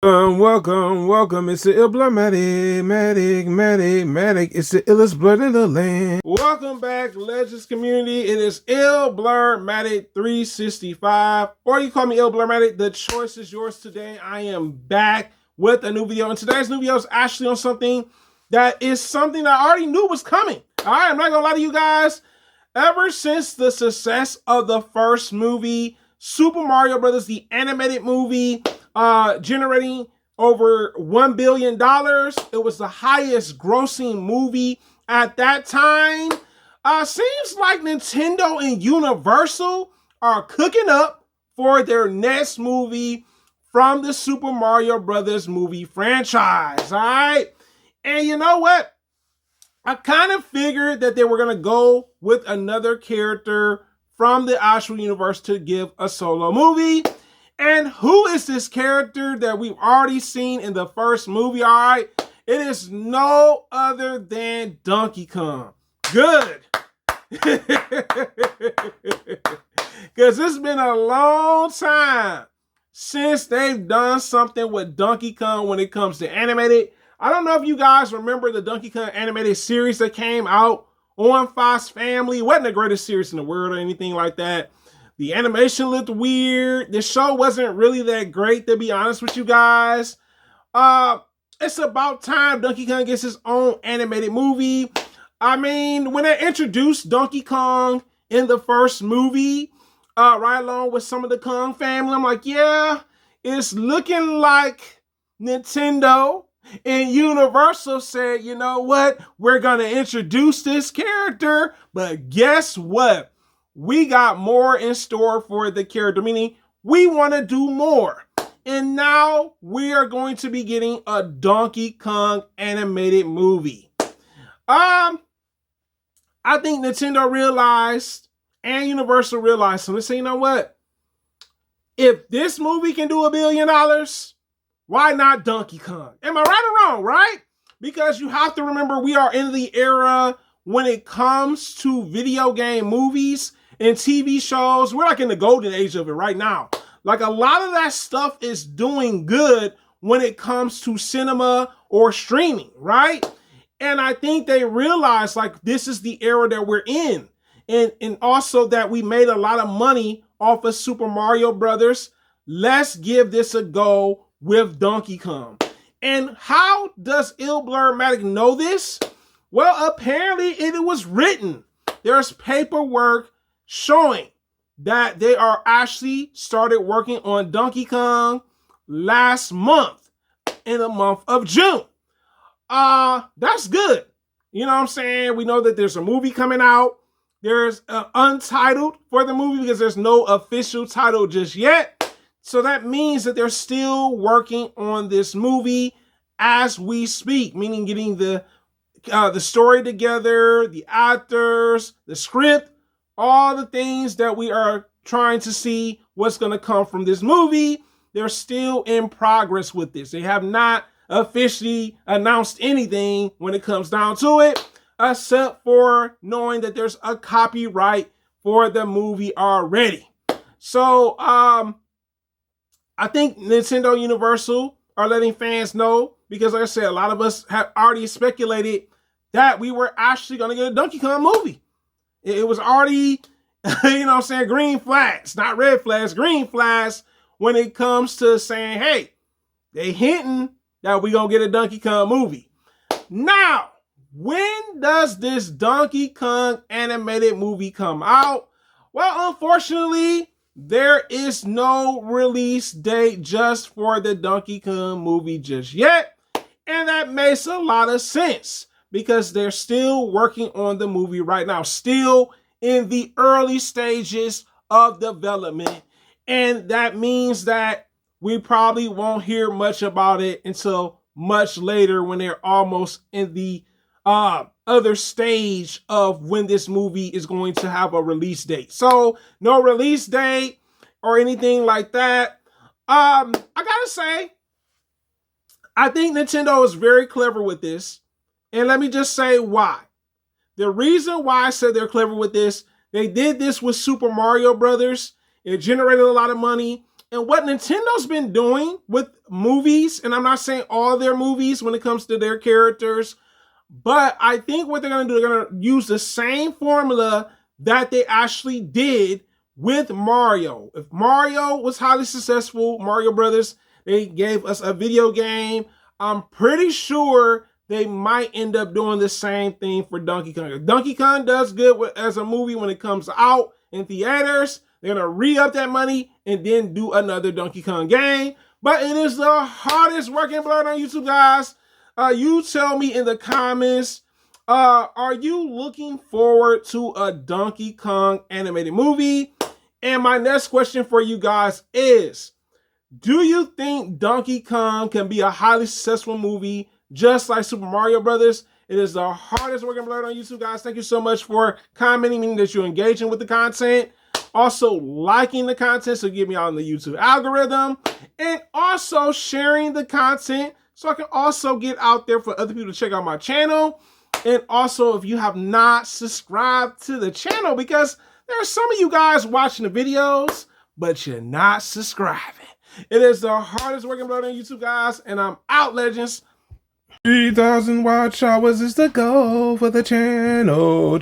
Welcome. It's the Matic. It's the illest blood in the land. Welcome back, Legends community. It is Matic 365, or you call me Matic. The choice is yours today. I am back with a new video, and today's new video is actually on something that I already knew was coming. All right, I'm not gonna lie to you guys. Ever since the success of the first movie, Super Mario Brothers, the animated movie, generating over $1 billion. It was the highest grossing movie at that time. Seems like Nintendo and Universal are cooking up for their next movie from the Super Mario Brothers movie franchise. All right. And you know what? I kind of figured that they were going to go with another character from the actual universe to give a solo movie. And who is this character that we've already seen in the first movie? All right, it is no other than Donkey Kong. Good. Because it's been a long time since they've done something with Donkey Kong when it comes to animated. I don't know if you guys remember the Donkey Kong animated series that came out on Fox Family. It wasn't the greatest series in the world or anything like that. The animation looked weird. The show wasn't really that great, to be honest with you guys. It's about time Donkey Kong gets his own animated movie. I mean, when they introduced Donkey Kong in the first movie, right along with some of the Kong family, I'm like, yeah, it's looking like Nintendo and Universal said, you know what? We're going to introduce this character, but guess what? We got more in store for the character, meaning we want to do more. And now we are going to be getting a Donkey Kong animated movie. I think Nintendo realized and Universal realized, so let's say, you know what? If this movie can do $1 billion, why not Donkey Kong? Am I right or wrong, right? Because you have to remember we are in the era when it comes to video game movies and TV shows. We're like in the golden age of it right now. Like a lot of that stuff is doing good when it comes to cinema or streaming, right? And I think they realize like this is the era that we're in. And also that we made a lot of money off of Super Mario Brothers. Let's give this a go with Donkey Kong. And how does Matic know this? Well, apparently it was written. There's paperwork showing that they are actually started working on Donkey Kong last month in the month of June. That's good. You know what I'm saying? We know that there's a movie coming out. There's untitled for the movie because there's no official title just yet. So that means that they're still working on this movie as we speak, meaning getting the story together, the actors, the script, all the things that we are trying to see what's going to come from this movie. They're still in progress with this. They have not officially announced anything when it comes down to it, except for knowing that there's a copyright for the movie already. So, I think Nintendo Universal are letting fans know, because like I said, a lot of us have already speculated that we were actually going to get a Donkey Kong movie. It was already, you know what I'm saying, green flags, not red flags, green flags when it comes to saying, hey, they hinting that we're going to get a Donkey Kong movie. Now, when does this Donkey Kong animated movie come out? Well, unfortunately, there is no release date just for the Donkey Kong movie just yet. And that makes a lot of sense because they're still working on the movie right now, still in the early stages of development. And that means that we probably won't hear much about it until much later when they're almost in the other stage of when this movie is going to have a release date. So no release date or anything like that. I gotta say, I think Nintendo is very clever with this. And let me just say why. The reason why I said they're clever with this, they did this with Super Mario Brothers. It generated a lot of money. And what Nintendo's been doing with movies, and I'm not saying all their movies when it comes to their characters, but I think what they're going to do, they're going to use the same formula that they actually did with Mario. If Mario was highly successful, Mario Brothers, they gave us a video game, I'm pretty sure they might end up doing the same thing for Donkey Kong. If Donkey Kong does good as a movie when it comes out in theaters, they're going to re-up that money and then do another Donkey Kong game. But it is the hardest working blood on YouTube, guys. You tell me in the comments, are you looking forward to a Donkey Kong animated movie? And my next question for you guys is, do you think Donkey Kong can be a highly successful movie just like Super Mario Brothers? It is the hardest working blood on YouTube, guys. Thank you so much for commenting, meaning that you're engaging with the content. Also liking the content, so get me out in the YouTube algorithm. And also sharing the content so I can also get out there for other people to check out my channel. And also, if you have not subscribed to the channel, because there are some of you guys watching the videos, but you're not subscribing. It is the hardest working blood on YouTube, guys. And I'm out, legends. 3,000 watch hours is the goal for the channel.